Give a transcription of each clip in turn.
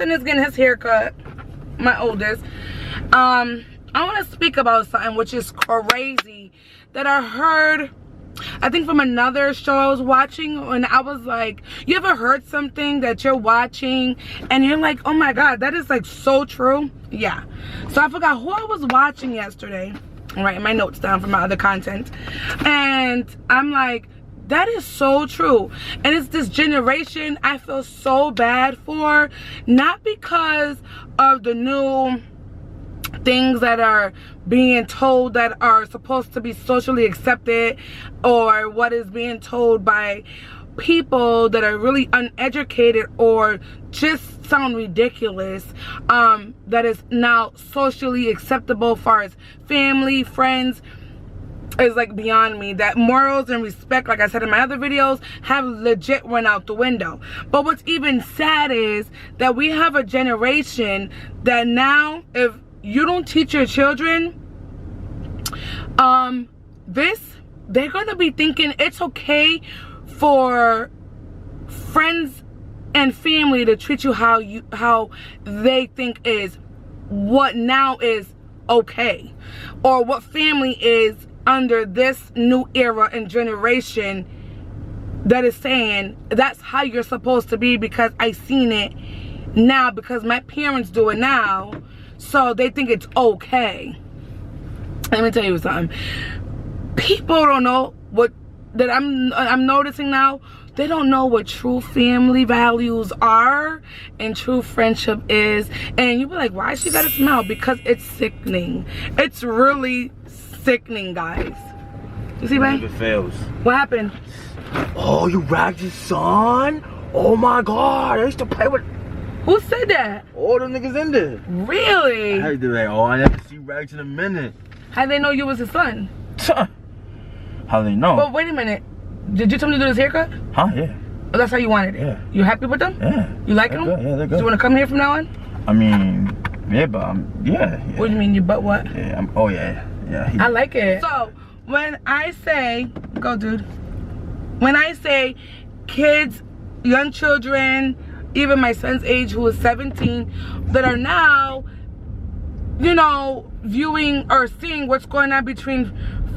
son is getting his haircut, my oldest. I want to speak about something which is crazy that I heard, I think from another show I was watching, and I was like, you ever heard something that you're watching and you're like, oh my god, that is like so true? Yeah. So I forgot who I was watching yesterday. I'm writing my notes down from my other content, and I'm like, that is so true. And it's this generation I feel so bad for, not because of the new things that are being told that are supposed to be socially accepted, or what is being told by people that are really uneducated or just sound ridiculous, that is now socially acceptable as far as family, friends, is like beyond me. That morals and respect, like I said in my other videos, have legit run out the window. But what's even sad is that we have a generation that now, if you don't teach your children they're gonna be thinking it's okay for friends and family to treat you how they think is what now is okay, or what family is under this new era and generation that is saying that's how you're supposed to be because I seen it now, because my parents do it now, so they think it's okay. Let me tell you something. People don't know what that I'm noticing now. They don't know what true family values are and true friendship is. And you be like, why she got a smile? Because it's sickening. It's really sickening, guys. You see, man? It fails. What happened? Oh, you ragged your son? Oh my god, I used to play with. Who said that? All them niggas in there. Really? I do like, oh, I never see Rags in a minute. How they know you was his son? How they know? But wait a minute. Did you tell me to do this haircut? Huh? Yeah. Oh, that's how you wanted it? Yeah. You happy with them? Yeah. You like They're them? Good. Yeah, they're good. Do you want to come here from now on? I mean, yeah, but yeah. What do you mean, you but what? Yeah, oh yeah. Yeah. I like it. So, when I say, go dude. When I say kids, young children, even my son's age, who is 17, that are now, you know, viewing or seeing what's going on between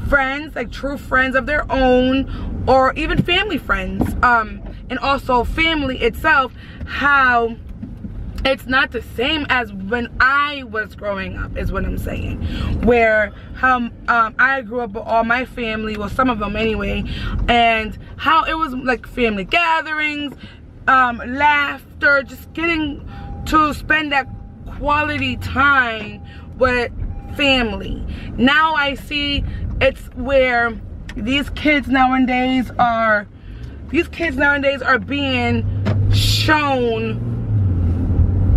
friends, like true friends of their own, or even family friends, and also family itself, how it's not the same as when I was growing up, is what I'm saying. Where how I grew up with all my family, well, some of them anyway, and how it was like family gatherings, laughter, just getting to spend that quality time with family. Now I see it's where these kids nowadays are being shown,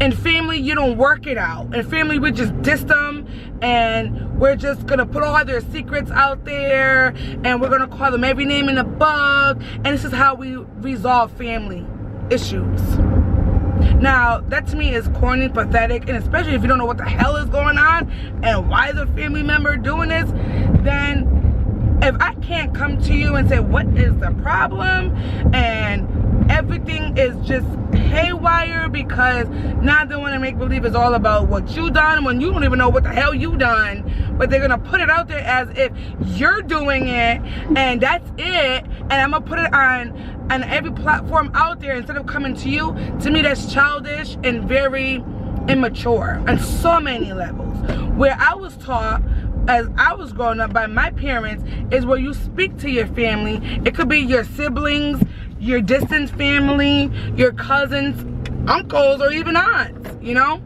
in family you don't work it out. In family we just diss them, and we're just gonna put all their secrets out there, and we're gonna call them every name in the book, and this is how we resolve family issues. Now that to me is corny, pathetic, and especially if you don't know what the hell is going on and why is a family member doing this, then if I can't come to you and say what is the problem, and everything is just haywire because now they want to make believe it's all about what you done when you don't even know what the hell you done, but they're gonna put it out there as if you're doing it and that's it, and I'm gonna put it on every platform out there instead of coming to you. To me, that's childish and very immature on so many levels. Where I was taught as I was growing up by my parents is where you speak to your family. It could be your siblings, your distant family, your cousins, uncles, or even aunts, you know?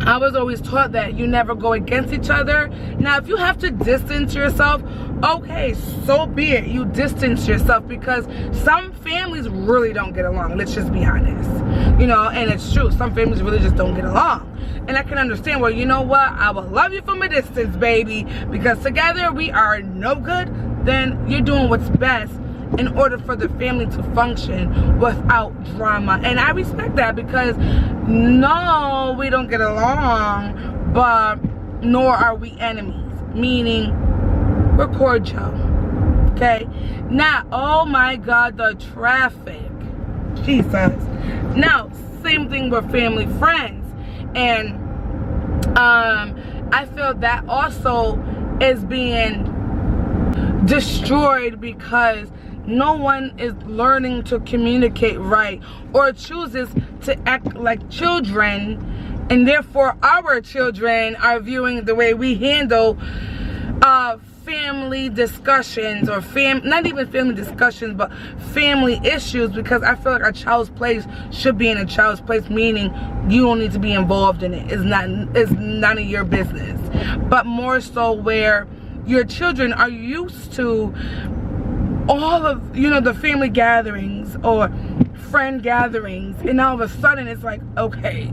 I was always taught that you never go against each other. Now, if you have to distance yourself, okay, so be it. You distance yourself, because some families really don't get along. Let's just be honest. You know, and it's true. Some families really just don't get along. And I can understand, well, you know what? I will love you from a distance, baby, because together we are no good. Then you're doing what's best in order for the family to function without drama. And I respect that, because no, we don't get along, but nor are we enemies, meaning we're cordial. Okay, now, oh my god, the traffic, Jesus. Now, same thing with family, friends. And I feel that also is being destroyed because no one is learning to communicate right, or chooses to act like children, and therefore our children are viewing the way we handle family discussions, or not even family discussions, but family issues, because I feel like a child's place should be in a child's place, meaning you don't need to be involved in it. It's none of your business. But more so where your children are used to all of, you know, the family gatherings or friend gatherings, and all of a sudden it's like, okay,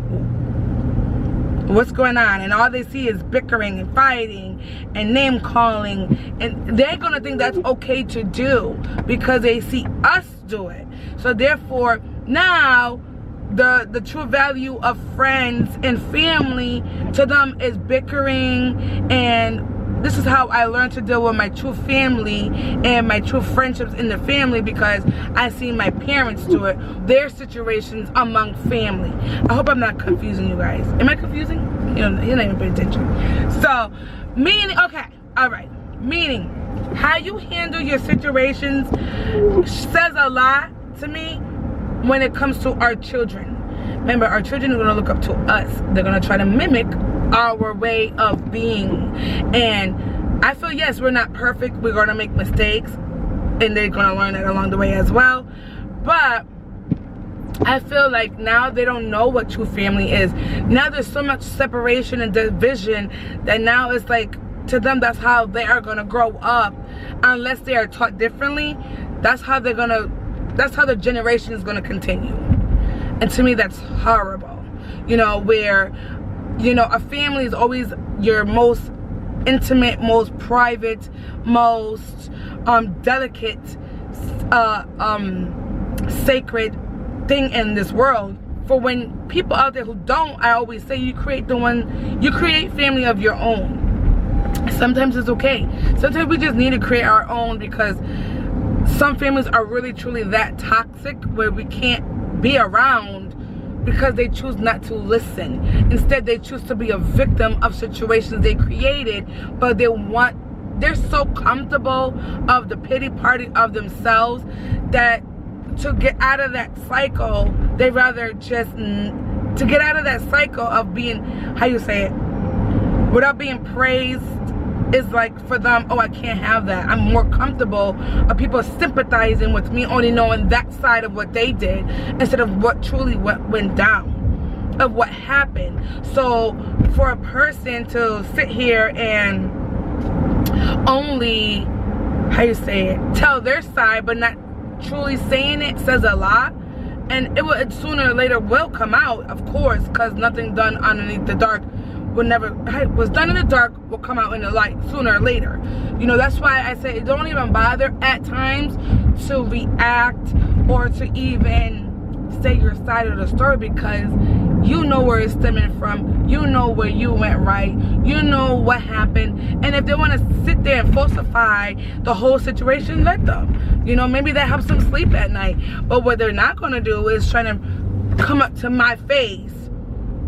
what's going on? And all they see is bickering and fighting and name calling, and they're gonna think that's okay to do because they see us do it. So therefore now the true value of friends and family to them is bickering. And this is how I learned to deal with my true family and my true friendships in the family, because I see my parents do it, their situations among family. I hope I'm not confusing you guys. Am I confusing? You're not even paying attention. So, meaning, okay, all right. Meaning, how you handle your situations says a lot to me when it comes to our children. Remember, our children are going to look up to us. They're going to try to mimic our way of being. And I feel, yes, we're not perfect. We're going to make mistakes, and they're going to learn that along the way as well. But I feel like now they don't know what true family is. Now there's so much separation and division that now it's like, to them, that's how they are going to grow up. Unless they are taught differently, that's how the generation is going to continue. And to me, that's horrible. You know, where, you know, a family is always your most intimate, most private, most delicate, sacred thing in this world. For when people out there who don't, I always say you create family of your own. Sometimes it's okay. Sometimes we just need to create our own, because some families are really truly that toxic where we can't be around because they choose not to listen. Instead, they choose to be a victim of situations they created, but they're so comfortable of the pity party of themselves that to get out of that cycle, they rather just, to get out of that cycle of being, how you say it, without being praised, is like for them, oh, I can't have that. I'm more comfortable of people sympathizing with me, only knowing that side of what they did instead of what truly went down, of what happened. So for a person to sit here and only, how you say it, tell their side but not truly saying it, says a lot. And it sooner or later will come out, of course, because nothing done underneath the dark was done in the dark will come out in the light sooner or later. You know, that's why I say don't even bother at times to react or to even say your side of the story, because you know where it's stemming from, you know where you went right, you know what happened. And if they want to sit there and falsify the whole situation, let them. You know, maybe that helps them sleep at night. But what they're not going to do is try to come up to my face,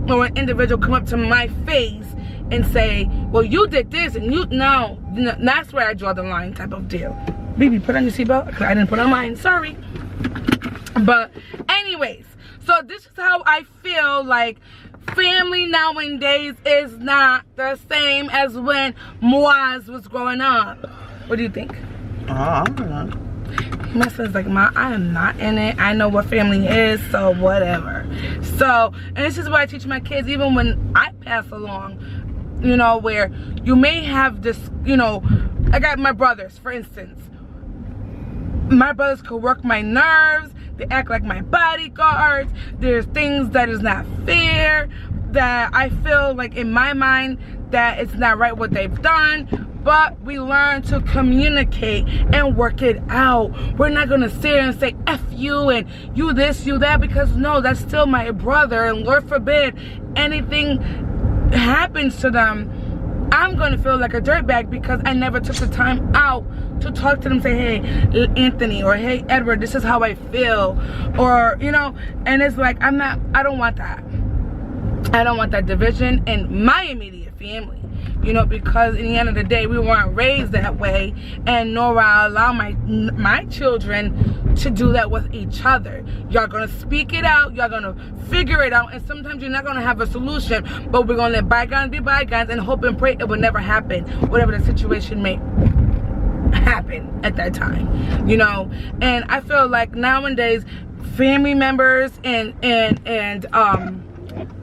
or an individual come up to my face and say, well, you did this, and no, that's where I draw the line, type of deal. Baby, put on your seatbelt, because I didn't put on mine, sorry. But anyways, so this is how I feel like family nowadays is not the same as when Moaz was growing up. What do you think? I don't know. My son's like, Ma, I am not in it. I know what family is, so whatever. So, and this is what I teach my kids, even when I pass along, you know, where you may have this, you know, I got my brothers, for instance. My brothers could work my nerves. They act like my bodyguards. There's things that is not fair, that I feel like in my mind that it's not right what they've done. But we learn to communicate and work it out. We're not going to sit here and say, F you and you this, you that, because no, that's still my brother. And Lord forbid anything happens to them, I'm gonna feel like a dirtbag because I never took the time out to talk to them, say, hey Anthony, or hey Edward, this is how I feel, or you know. And it's like, I don't want that. I don't want that division in my immediate family, you know, because in the end of the day, we weren't raised that way, and nor will I allow my children to do that with each other. Y'all gonna speak it out, y'all gonna figure it out, and sometimes you're not gonna have a solution, but we're gonna let bygones be bygones and hope and pray it will never happen, whatever the situation may happen at that time, you know. And I feel like nowadays family members and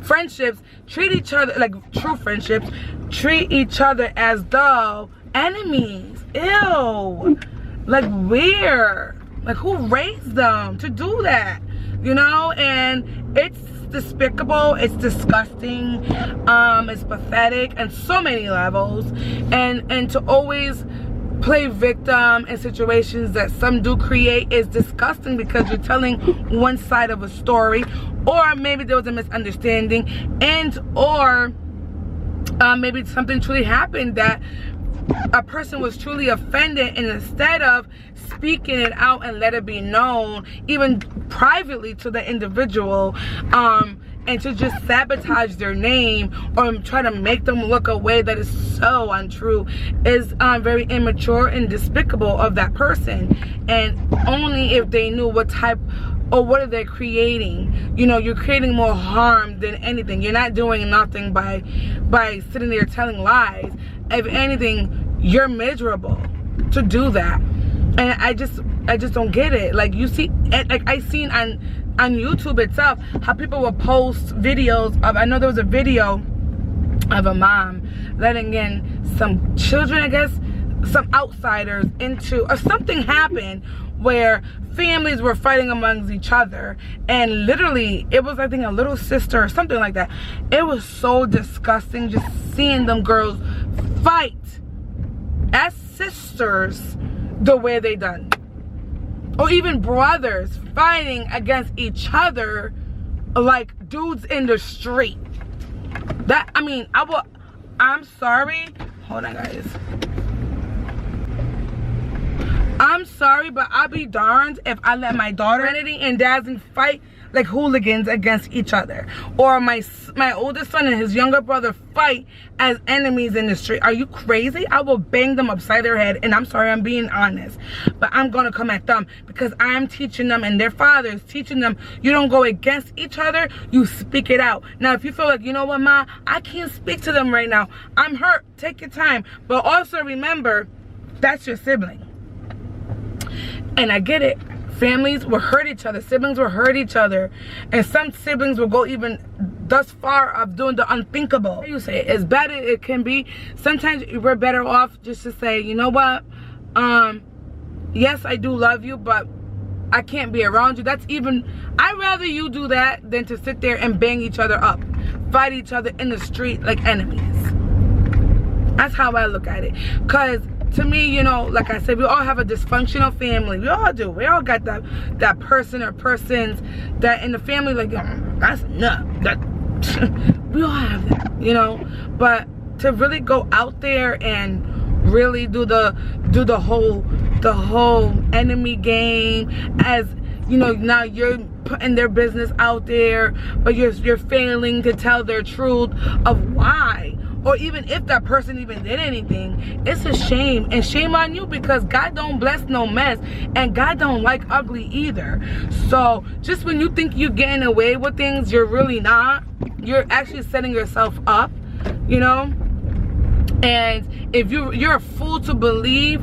friendships treat each other, like true friendships, treat each other as though enemies. Ew. Like, where? Like, who raised them to do that? You know? And it's despicable, it's disgusting, it's pathetic on so many levels. And to always play victim in situations that some do create is disgusting, because you're telling one side of a story, or maybe there was a misunderstanding, and or maybe something truly happened that a person was truly offended, and instead of speaking it out and let it be known, even privately to the individual, and to just sabotage their name or try to make them look a way that is so untrue, is very immature and despicable of that person. And only if they knew what type or what are they creating. You know, you're creating more harm than anything. You're not doing nothing by sitting there telling lies. If anything, you're miserable to do that. And I just don't get it. Like, you see, like I seen on YouTube itself how people will post videos of, I know there was a video of a mom letting in some children, I guess, some outsiders into, or something happened where families were fighting amongst each other, and literally it was, I think, a little sister or something like that. It was so disgusting just seeing them girls fight as sisters the way they done, or even brothers fighting against each other like dudes in the street. That, I mean, I'm sorry, hold on guys, I'm sorry, but I'll be darned if I let my daughter and Dazzling fight like hooligans against each other, or my oldest son and his younger brother fight as enemies in the street. Are you crazy? I will bang them upside their head. And I'm sorry, I'm being honest, but I'm gonna come at them, because I'm teaching them, and their father's teaching them, you don't go against each other, you speak it out. Now if you feel like, you know what, Ma, I can't speak to them right now, I'm hurt, take your time, but also remember, that's your sibling. And I get it, families will hurt each other, siblings will hurt each other, and some siblings will go even thus far of doing the unthinkable. You say, as bad as it can be, sometimes we're better off just to say, you know what, yes, I do love you, but I can't be around you. That's even, I'd rather you do that than to sit there and bang each other up, fight each other in the street like enemies. That's how I look at it. Because to me, you know, like I said, we all have a dysfunctional family. We all do. We all got that person or persons that in the family, like, that's nut. That we all have that, you know. But to really go out there and really do the whole enemy game, as you know, now you're putting their business out there, but you're failing to tell their truth of why. Or even if that person even did anything, it's a shame. And shame on you, because God don't bless no mess. And God don't like ugly either. So just when you think you're getting away with things, you're really not. You're actually setting yourself up, you know. And if you're a fool to believe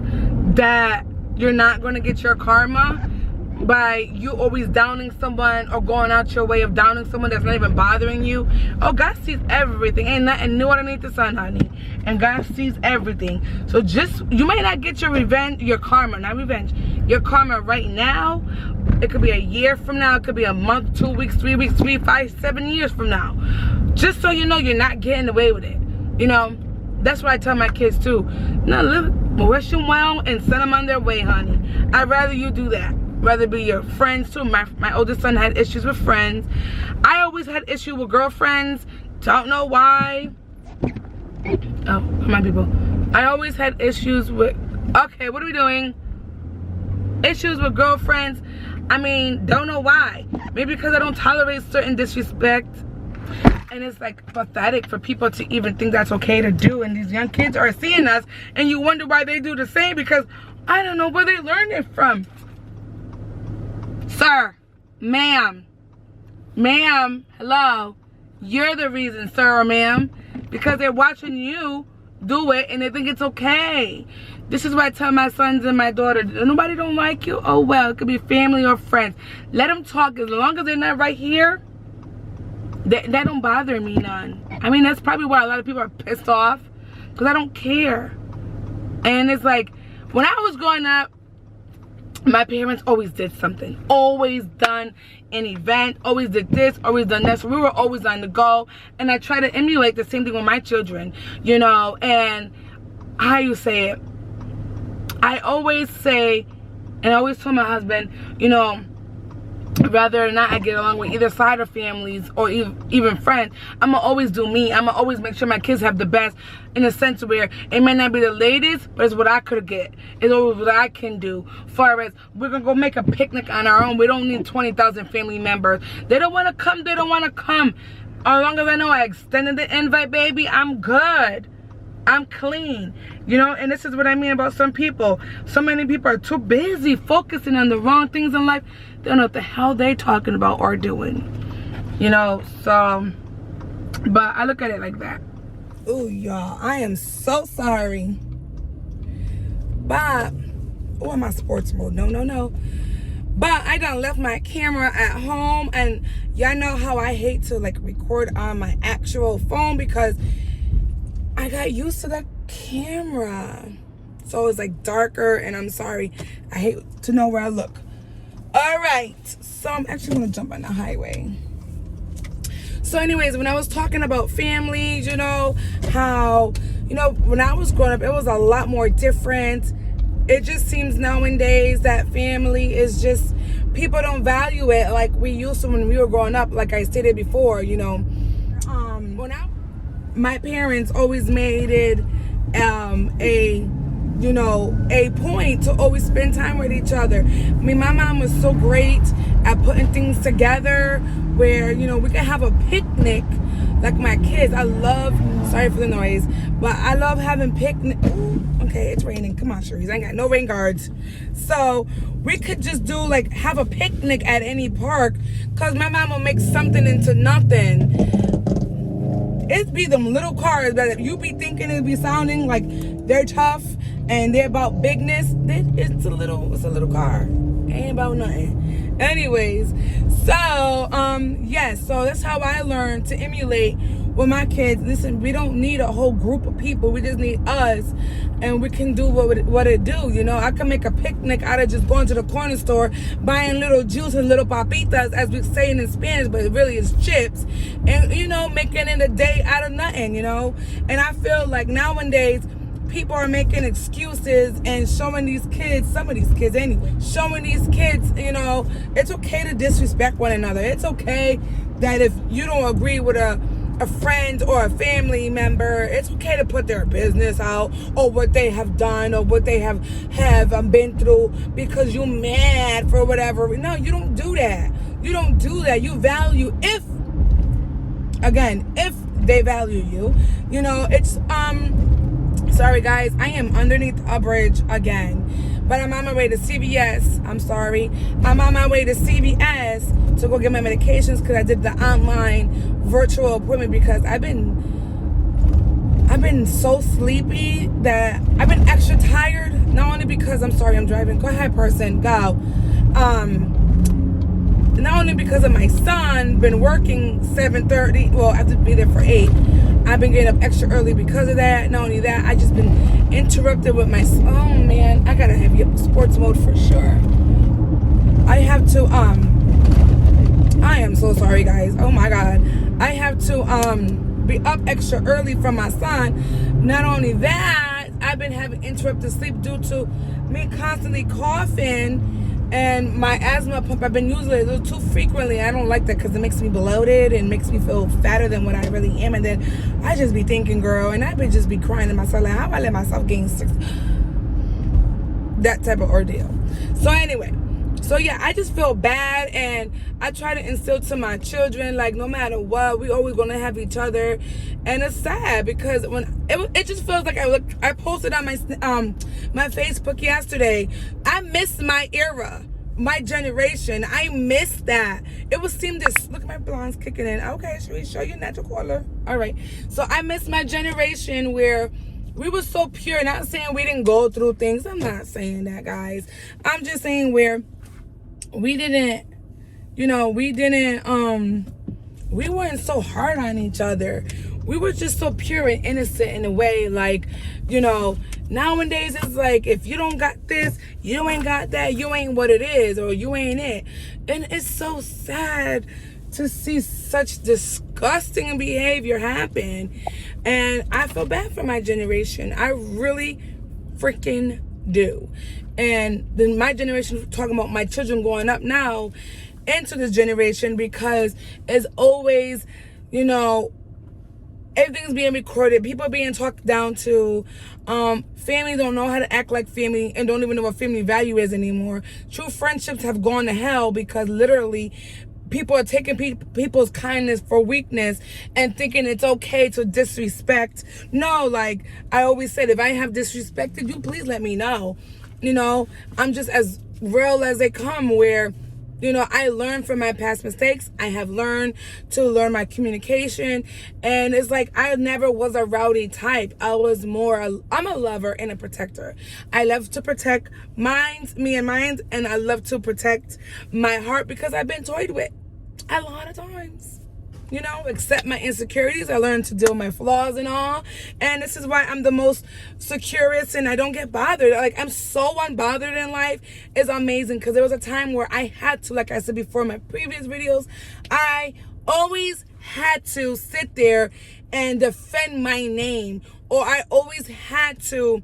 that you're not going to get your karma by you always downing someone, or going out your way of downing someone that's not even bothering you. Oh, God sees everything. Ain't nothing new underneath the sun, honey. And God sees everything. So just, you may not get your revenge, your karma, not revenge, your karma right now. It could be a year from now. It could be a month, 2 weeks, 3 weeks, 3, 5, 7 years from now. Just so you know, you're not getting away with it. You know, that's what I tell my kids too. No, wish them well and send them on their way, honey. I'd rather you do that. Rather be your friends too. My oldest son had issues with friends. I always had issues with girlfriends. Don't know why. Oh, come on, people. I always had issues with, okay, what are we doing? Issues with girlfriends. I mean, don't know why. Maybe because I don't tolerate certain disrespect. And it's like pathetic for people to even think that's okay to do. And these young kids are seeing us, and you wonder why they do the same, because I don't know where they learned it from. Sir, ma'am, hello. You're the reason, sir or ma'am, because they're watching you do it and they think it's okay. This is why I tell my sons and my daughter, nobody don't like you. Oh well, it could be family or friends. Let them talk. As long as they're not right here, that don't bother me none. I mean, that's probably why a lot of people are pissed off, because I don't care. And it's like, when I was growing up, my parents always did something, always done an event, always did this, always done that. So we were always on the go, and I try to emulate the same thing with my children, you know. And how you say it, I always say, and I always tell my husband, you know, rather than not I get along with either side of families or even friends, I'm gonna always do me. I'm gonna always make sure my kids have the best, in a sense where it may not be the latest, but it's what I could get. It's always what I can do. Far as we're gonna go make a picnic on our own, we don't need 20,000 family members. They don't want to come, they don't want to come. As long as I know I extended the invite, baby, I'm good. I'm clean, you know. And this is what I mean about some people. So many people are too busy focusing on the wrong things in life. They don't know what the hell they're talking about or doing, you know. So, but I look at it like that. Oh, y'all, I am so sorry. But, oh, I'm on sports mode. No. But I done left my camera at home, and y'all know how I hate to like record on my actual phone, because I got used to the camera. So it's like darker, and I'm sorry. I hate to know where I look. All right, so I'm actually gonna jump on the highway. So anyways, when I was talking about families, you know, how, you know, when I was growing up, it was a lot more different. It just seems nowadays that family is just, people don't value it like we used to when we were growing up. Like I stated before, you know, my parents always made it a point to always spend time with each other. I mean, my mom was so great at putting things together where, you know, we could have a picnic. Like my kids, I love, sorry for the noise, but I love having picnic. Ooh, okay, it's raining. Come on, Cherise, I ain't got no rain guards. So we could just do like, have a picnic at any park, because my mom will make something into nothing. It be them little cars that you be thinking it be sounding like they're tough and they're about bigness. It's a little car. Ain't about nothing. Anyways, so yes, so that's how I learned to emulate with my kids. Listen, we don't need a whole group of people. We just need us, and we can do what it do. You know, I can make a picnic out of just going to the corner store, buying little juice and little papitas, as we say in Spanish, but it really is chips, and, you know, making it a day out of nothing, you know. And I feel like nowadays people are making excuses and showing these kids, some of these kids anyway, showing these kids, you know, it's okay to disrespect one another. It's okay that if you don't agree with a friend or a family member, it's okay to put their business out, or what they have done, or what they have been through, because you're mad for whatever. No, you don't do that. You don't do that. You value, if they value you, you know. It's sorry guys, I am underneath a bridge again, but I'm on my way to CVS. I'm on my way to CVS to go get my medications, because I did the online virtual appointment, because I've been so sleepy that I've been extra tired. Not only because I'm driving. Go ahead, person, go. Not only because of my son been working 7:30, well, I have to be there for 8. I've been getting up extra early because of that. Not only that, I just been interrupted with my, oh man, I gotta have you sports mode for sure. I have to, I am so sorry guys, oh my god. I have to be up extra early for my son. Not only that, I've been having interrupted sleep due to me constantly coughing And my asthma pump, I've been using it a little too frequently. I don't like that because it makes me bloated and makes me feel fatter than what I really am. And then I just be thinking, girl, and I would just be crying to myself, like, how do I let myself gain 6? That type of ordeal. So anyway, so yeah, I just feel bad, and I try to instill to my children, like, no matter what, we always gonna have each other. And it's sad because when it just feels like I posted on my Facebook yesterday. I missed my era, my generation. I missed that. It was seem this. Look at my blondes kicking in. Okay, should we show you natural color? All right. So I missed my generation where we were so pure. Not saying we didn't go through things. I'm not saying that, guys. I'm just saying where we didn't, we weren't so hard on each other. We were just so pure and innocent in a way. Like, nowadays it's like, if you don't got this, you ain't got that, you ain't what it is, or you ain't it. And it's so sad to see such disgusting behavior happen. And I feel bad for my generation. I really freaking do. And then my generation, talking about my children growing up now into this generation, because it's always, everything's being recorded. People are being talked down to. Family don't know how to act like family and don't even know what family value is anymore. True friendships have gone to hell because literally people are taking people's kindness for weakness and thinking it's okay to disrespect. No, like I always said, if I have disrespected you, please let me know. I'm just as real as they come, where I learned from my past mistakes. I have learned to learn my communication. And it's like, I never was a rowdy type. I'm a lover and a protector. I love to protect me and mine. And I love to protect my heart because I've been toyed with a lot of times. Accept my insecurities. I learned to deal with my flaws and all. And this is why I'm the most securest and I don't get bothered. Like, I'm so unbothered in life. It's amazing because there was a time where I had to, like I said before in my previous videos, I always had to sit there and defend my name. Or I always had to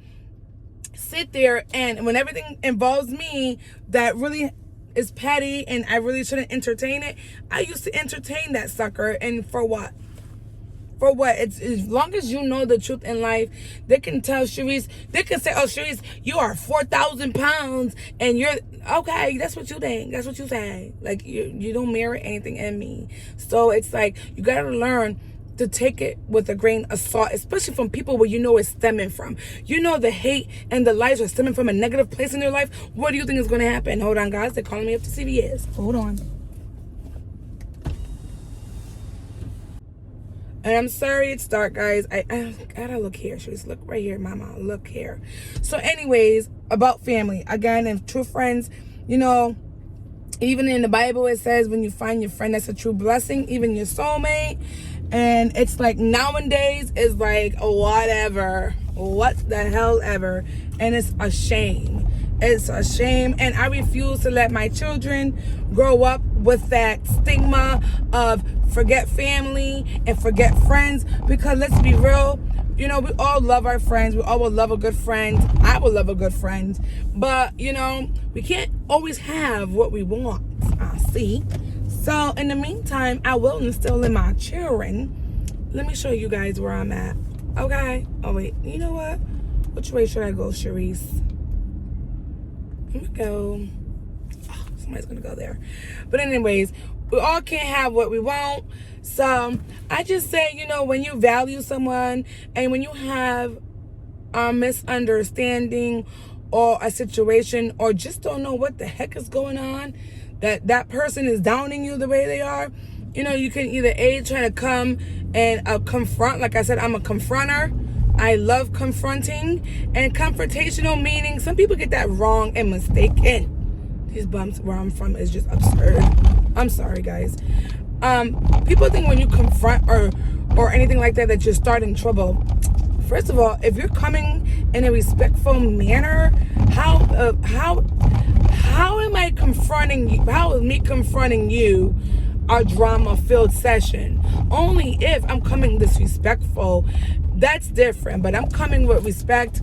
sit there, and when everything involves me that really is petty and I really shouldn't entertain it, I used to entertain that sucker. And for what? For what? It's as long as you know the truth in life, they can tell Sharice, they can say, oh, Sharice, you are 4,000 pounds and you're okay. That's what you think. That's what you say. Like, you don't mirror anything in me. So it's like, you got to learn to take it with a grain of salt, especially from people where it's stemming from. The hate and the lies are stemming from a negative place in their life. What do you think is going to happen? Hold on, guys. They're calling me up to CVS. Hold on. And I'm sorry it's dark, guys. I gotta look here. Just look right here, mama. Look here. So anyways, about family. Again, and true friends, even in the Bible, it says when you find your friend, that's a true blessing, even your soulmate. And it's like nowadays is like whatever, what the hell ever. And it's a shame. It's a shame. And I refuse to let my children grow up with that stigma of forget family and forget friends. Because let's be real, we all love our friends. We all will love a good friend. I will love a good friend. But, we can't always have what we want. I see. So in the meantime, I will instill in my children. Let me show you guys where I'm at. Okay. Oh wait. You know what? Which way should I go, Sharice? Let me go. Oh, somebody's gonna go there. But anyways, we all can't have what we want. So I just say, when you value someone and when you have a misunderstanding or a situation or just don't know what the heck is going on, that person is downing you the way they are, you can either try to come and confront. Like I said, I'm a confronter. I love confronting. And confrontational meaning, some people get that wrong and mistaken. These bumps where I'm from is just absurd. I'm sorry, guys. People think when you confront or anything like that you're starting trouble. First of all, if you're coming in a respectful manner, how am I confronting you? How is me confronting you a drama-filled session? Only if I'm coming disrespectful. That's different. But I'm coming with respect.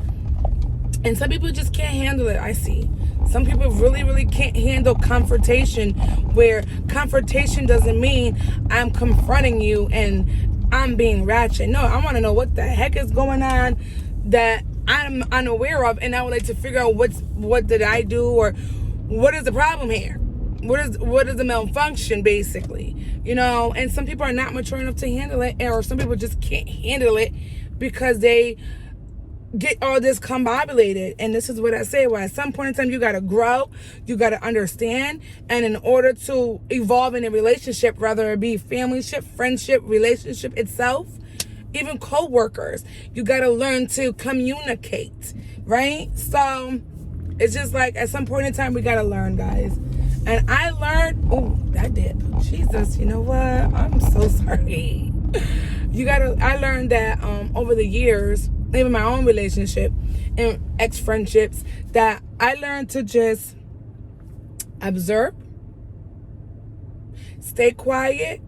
And some people just can't handle it. I see. Some people really, really can't handle confrontation, where confrontation doesn't mean I'm confronting you and I'm being ratchet. No, I want to know what the heck is going on that I'm unaware of, and I would like to figure out what did I do, or what is the problem here? What is the malfunction, basically? And some people are not mature enough to handle it, or some people just can't handle it because they get all discombobulated. And this is what I say, well, at some point in time, you got to grow, you got to understand, and in order to evolve in a relationship, whether it be familyship, friendship, relationship itself, even co-workers, you got to learn to communicate, right? So it's just like, at some point in time, we got to learn, guys. And I learned, oh, that did, Jesus, you know what? I'm so sorry. I learned that over the years, even my own relationship and ex-friendships, that I learned to just observe, stay quiet,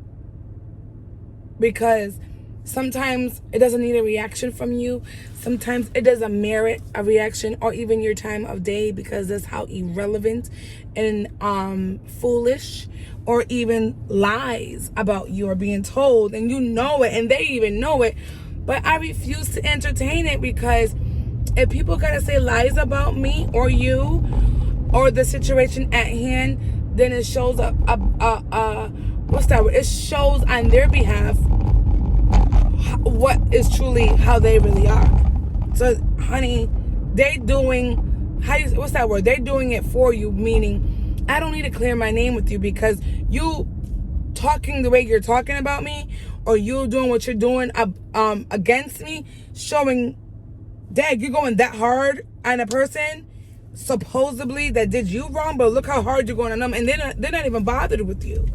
because sometimes it doesn't need a reaction from you. Sometimes it doesn't merit a reaction or even your time of day, because that's how irrelevant and foolish or even lies about you are being told, and you know it, and they even know it. But I refuse to entertain it, because if people gotta say lies about me or you or the situation at hand, then it shows what's that word? It shows on their behalf what is truly how they really are. So, honey, they doing, what's that word? They're doing it for you, meaning I don't need to clear my name with you, because you talking the way you're talking about me, or you doing what you're doing against me, showing, dang, you're going that hard on a person supposedly that did you wrong, but look how hard you're going on them, and they're not even bothered with you.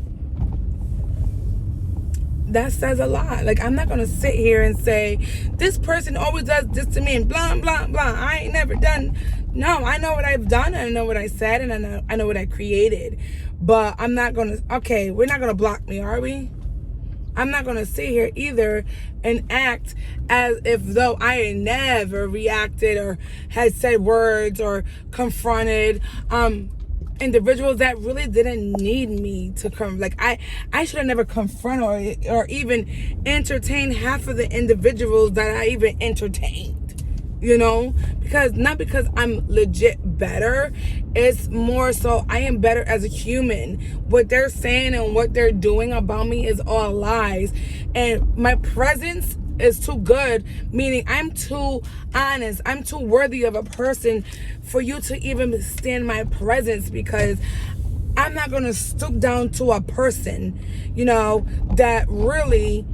That says a lot. Like, I'm not going to sit here and say, this person always does this to me and blah, blah, blah. I ain't never done. No, I know what I've done. I know what I said, and I know what I created. But I'm not going to, okay, we're not going to block me, are we? I'm not going to sit here either and act as if though I had never reacted or had said words or confronted individuals that really didn't need me to come. Like, I should have never confronted or even entertained half of the individuals that I even entertained. Because not because I'm legit better, it's more so I am better as a human. What they're saying and what they're doing about me is all lies, and my presence is too good, meaning I'm too honest, I'm too worthy of a person for you to even stand my presence, because I'm not going to stoop down to a person, that really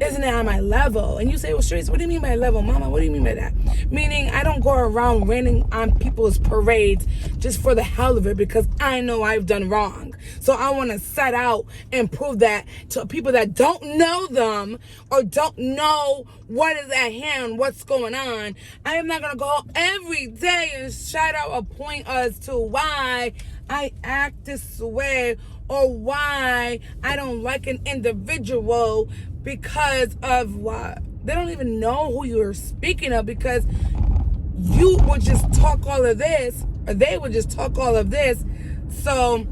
isn't on my level. And you say, well, Sharice, what do you mean by level? Mama, what do you mean by that? Meaning, I don't go around raining on people's parades just for the hell of it, because I know I've done wrong. So I want to set out and prove that to people that don't know them or don't know what is at hand, what's going on. I am not going to go every day and shout out a point as to why I act this way or why I don't like an individual, because of what? They don't even know who you're speaking of, because you would just talk all of this, or they would just talk all of this. So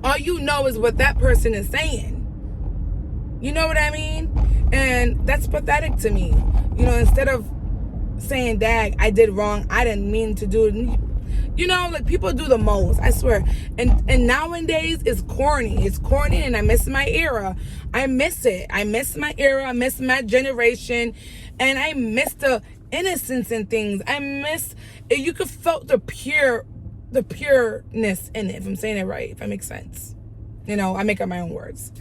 all you know is what that person is saying. You know what I mean? And that's pathetic to me. Instead of saying, dag, I did wrong, I didn't mean to do it. Like, people do the most, I swear. And nowadays it's corny. It's corny, and I miss my era. I miss it. I miss my era. I miss my generation. And I miss the innocence in things. I miss, you could felt the pureness in it, if I'm saying it right, if that makes sense. I make up my own words.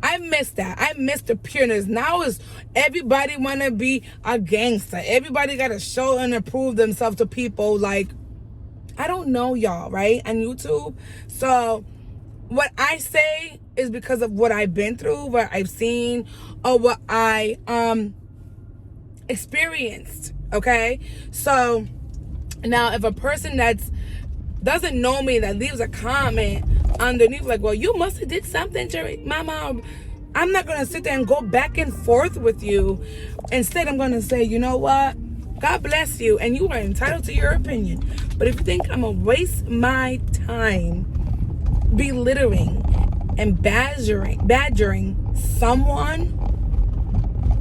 I miss that. I miss the pureness. Now is everybody want to be a gangster. Everybody got to show and approve themselves to people. Like, I don't know y'all, right, on YouTube. So what I say is because of what I've been through, what I've seen, or what I experienced, okay? So now if a person that doesn't know me, that leaves a comment underneath like, well, you must have did something, Jerry, mama, I'm not going to sit there and go back and forth with you. Instead, I'm going to say, you know what? God bless you, and you are entitled to your opinion. But if you think I'm going to waste my time belittling and badgering someone,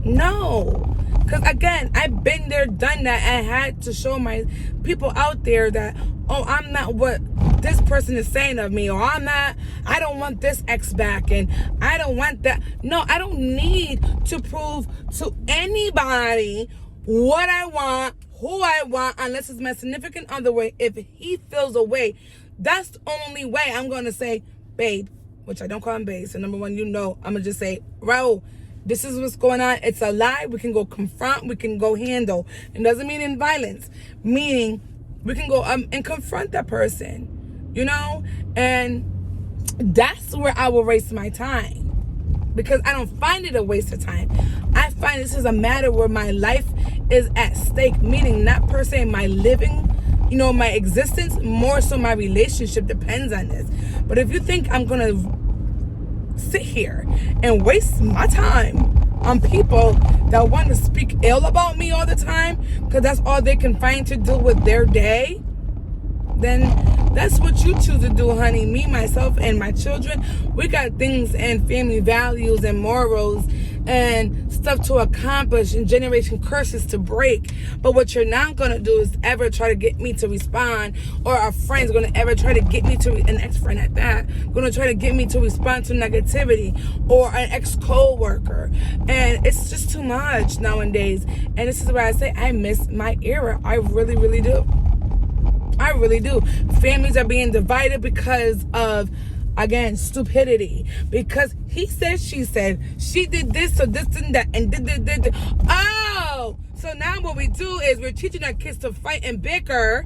no. Because again, I've been there, done that. I had to show my people out there that, oh, I'm not what this person is saying of me, or I don't want this ex back, and I don't want that. No, I don't need to prove to anybody what I want, who I want, unless it's my significant other way. If he feels a way, that's the only way I'm going to say, babe, which I don't call him babe. So number one, I'm going to just say, Raul, this is what's going on. It's a lie. We can go confront. We can go handle. It doesn't mean in violence. Meaning we can go and confront that person, And that's where I will waste my time. Because I don't find it a waste of time. I find this is a matter where my life is at stake. Meaning not per se my living, my existence. More so my relationship depends on this. But if you think I'm going to sit here and waste my time on people that want to speak ill about me all the time because that's all they can find to do with their day, then that's what you choose to do, honey. Me, myself, and my children, we got things and family values and morals and stuff to accomplish and generation curses to break. But what you're not going to do is ever try to get me to respond, or a friend's going to ever try to get me to, an ex-friend at that, going to try to get me to respond to negativity, or an ex-co-worker. And it's just too much nowadays. And this is why I say I miss my era. I really, really do. I really do. Families are being divided because of, again, stupidity. Because he said, she said, she did this, so this and that, and did. Oh! So now what we do is we're teaching our kids to fight and bicker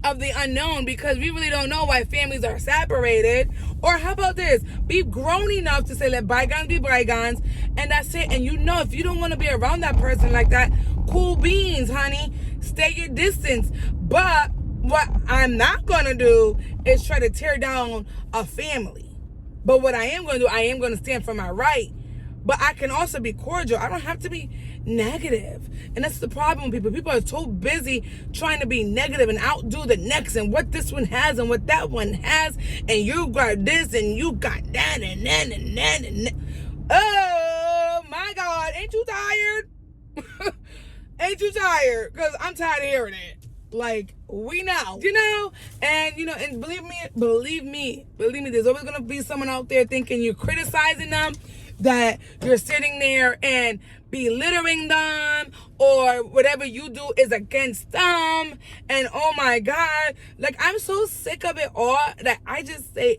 of the unknown because we really don't know why families are separated. Or how about this? Be grown enough to say, let bygones be bygones, and that's it. And if you don't want to be around that person like that, cool beans, honey. Stay your distance. But what I'm not going to do is try to tear down a family. But what I am going to do, I am going to stand for my right. But I can also be cordial. I don't have to be negative. And that's the problem with people. People are so busy trying to be negative and outdo the next and what this one has and what that one has. And you got this and you got that and that and that and that. Oh, my God. Ain't you tired? Ain't you tired? Because I'm tired of hearing it. Like, we know, and and believe me, there's always going to be someone out there thinking you're criticizing them, that you're sitting there and belittling them, or whatever you do is against them. And oh my God, like, I'm so sick of it all that I just say,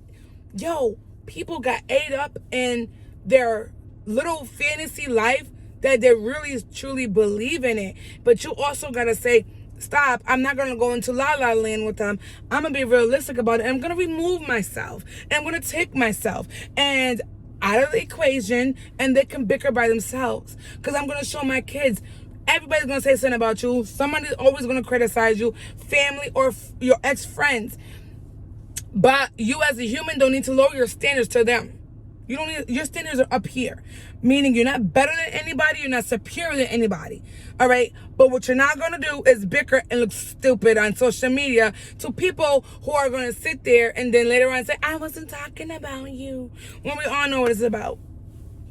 yo, people got ate up in their little fantasy life that they really truly believe in it. But you also got to say, stop. I'm not going to go into la la land with them. I'm going to be realistic about it. I'm going to remove myself. And I'm going to take myself and out of the equation, and they can bicker by themselves. Because I'm going to show my kids, everybody's going to say something about you. Somebody's always going to criticize you, family or your ex-friends. But you as a human don't need to lower your standards to them. You don't need, your standards are up here, meaning you're not better than anybody, you're not superior than anybody. All right, but what you're not going to do is bicker and look stupid on social media to people who are going to sit there and then later on say, I wasn't talking about you, when we all know what it's about.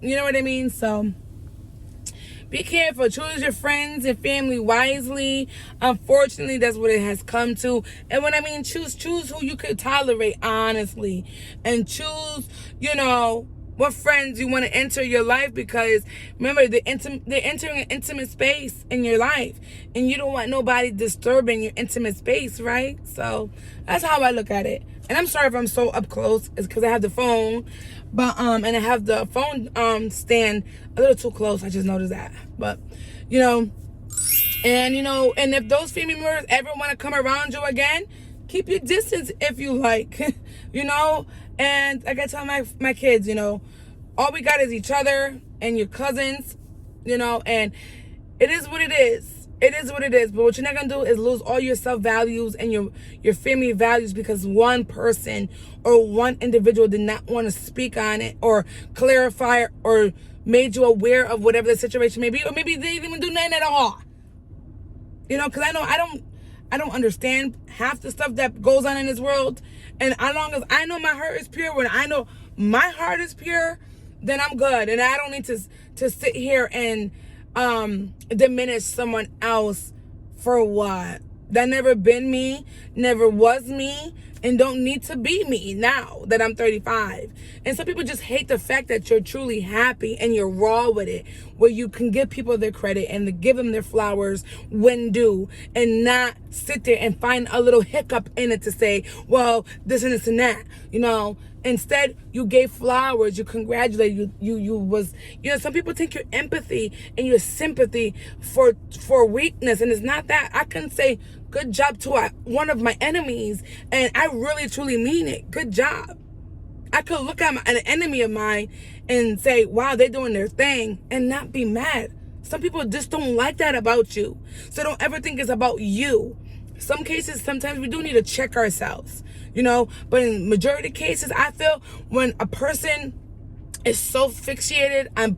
You know what I mean? So be careful. Choose your friends and family wisely. Unfortunately, that's what it has come to. And when I mean choose who you could tolerate, honestly. And choose, what friends you want to enter your life, because remember, they're entering an intimate space in your life. And you don't want nobody disturbing your intimate space, right? So that's how I look at it. And I'm sorry if I'm so up close. It's because I have the phone. But and I have the phone stand a little too close. I just noticed that. But and and if those family members ever want to come around you again, keep your distance if you like. And like I tell my kids, all we got is each other and your cousins, and it is what it is. It is what it is. But what you're not going to do is lose all your self-values and your family values because one person or one individual did not want to speak on it or clarify or made you aware of whatever the situation may be. Or maybe they didn't even do nothing at all. You know, because I don't understand half the stuff that goes on in this world. And as long as I know my heart is pure, when I know my heart is pure, then I'm good. And I don't need to sit here and diminish someone else for what? That never been me, never was me, and don't need to be me now that I'm 35. And some people just hate the fact that you're truly happy and you're raw with it, where you can give people their credit and to give them their flowers when due, and not sit there and find a little hiccup in it to say, well, this and this and that, you know. Instead, you gave flowers, you congratulated, you was, you know, some people take your empathy and your sympathy for weakness, and it's not that. I can say good job to one of my enemies, and I really truly mean it. Good job. I could look at an enemy of mine and say, wow, they're doing their thing, and not be mad. Some people just don't like that about you. So don't ever think it's about you. Some cases, sometimes we do need to check ourselves, you know, but in majority of cases, I feel when a person is so fixated on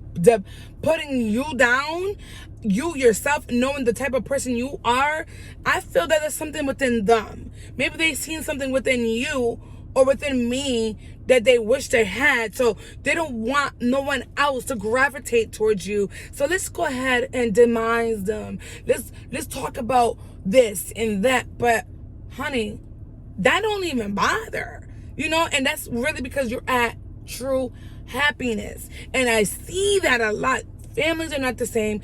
putting you down, you yourself knowing the type of person you are, I feel that there's something within them. Maybe they've seen something within you or within me that they wish they had, so they don't want no one else to gravitate towards you. So let's go ahead and demise them. Let's talk about this and that. But honey, that don't even bother, you know. And that's really because you're at true happiness. And I see that a lot. Families are not the same,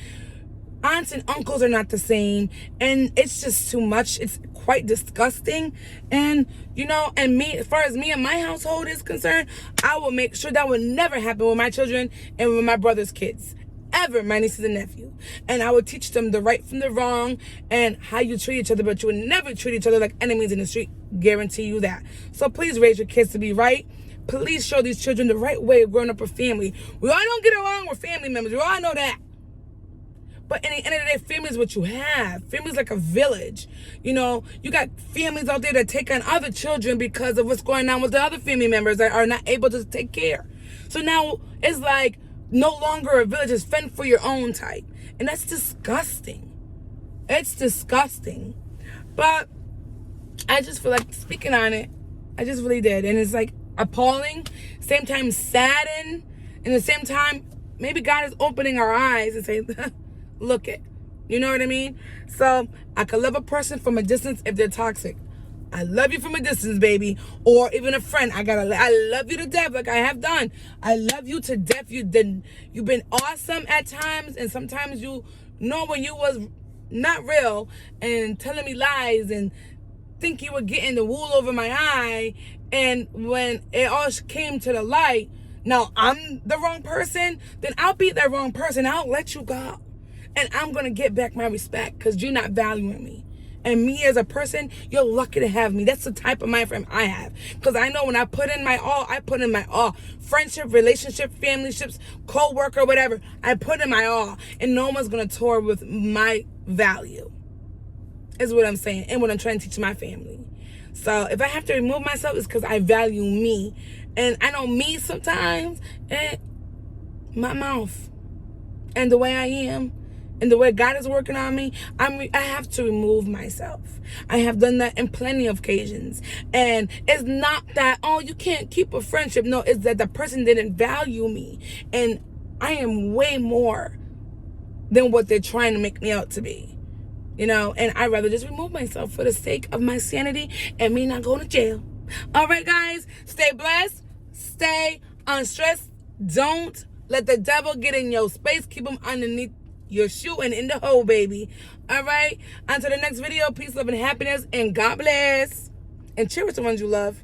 aunts and uncles are not the same, and it's just too much. It's quite disgusting. And you know, and me, as far as me and my household is concerned, I will make sure that will never happen with my children and with my brother's kids, ever, my nieces and nephew. And I would teach them the right from the wrong and how you treat each other, but you would never treat each other like enemies in the street. Guarantee you that. So please raise your kids to be right. Please show these children the right way of growing up with family. We all don't get along with family members. We all know that. But in the end of the day, family is what you have. Family is like a village. You know, you got families out there that take on other children because of what's going on with the other family members that are not able to take care. So now it's like no longer a village, it's fend for your own type. And that's disgusting. It's disgusting. But I just feel like speaking on it, I just really did. And it's like appalling, same time saddened, and at the same time, maybe God is opening our eyes and saying, look it. You know what I mean? So I could love a person from a distance if they're toxic. I love you from a distance, baby. Or even a friend. I love you to death, like I have done. I love you to death. You've been awesome at times, and sometimes you know when you was not real and telling me lies and think you were getting the wool over my eye. And when it all came to the light, now I'm the wrong person, then I'll be that wrong person. I'll let you go. And I'm going to get back my respect because you're not valuing me. And me as a person, you're lucky to have me. That's the type of mind frame I have. Because I know when I put in my all, I put in my all. Friendship, relationship, familyships, co-worker, whatever. I put in my all. And no one's going to tour with my value. Is what I'm saying. And what I'm trying to teach my family. So if I have to remove myself, it's because I value me. And I know me sometimes. And my mouth. And the way I am. And the way God is working on me, I have to remove myself. I have done that in plenty of occasions. And it's not that, oh, you can't keep a friendship. No, it's that the person didn't value me. And I am way more than what they're trying to make me out to be. You know, and I'd rather just remove myself for the sake of my sanity and me not going to jail. All right, guys, stay blessed. Stay unstressed. Don't let the devil get in your space. Keep him underneath your shoe and in the hole, baby. All right, until the next video, peace, love, and happiness, and God bless, and cherish the ones you love.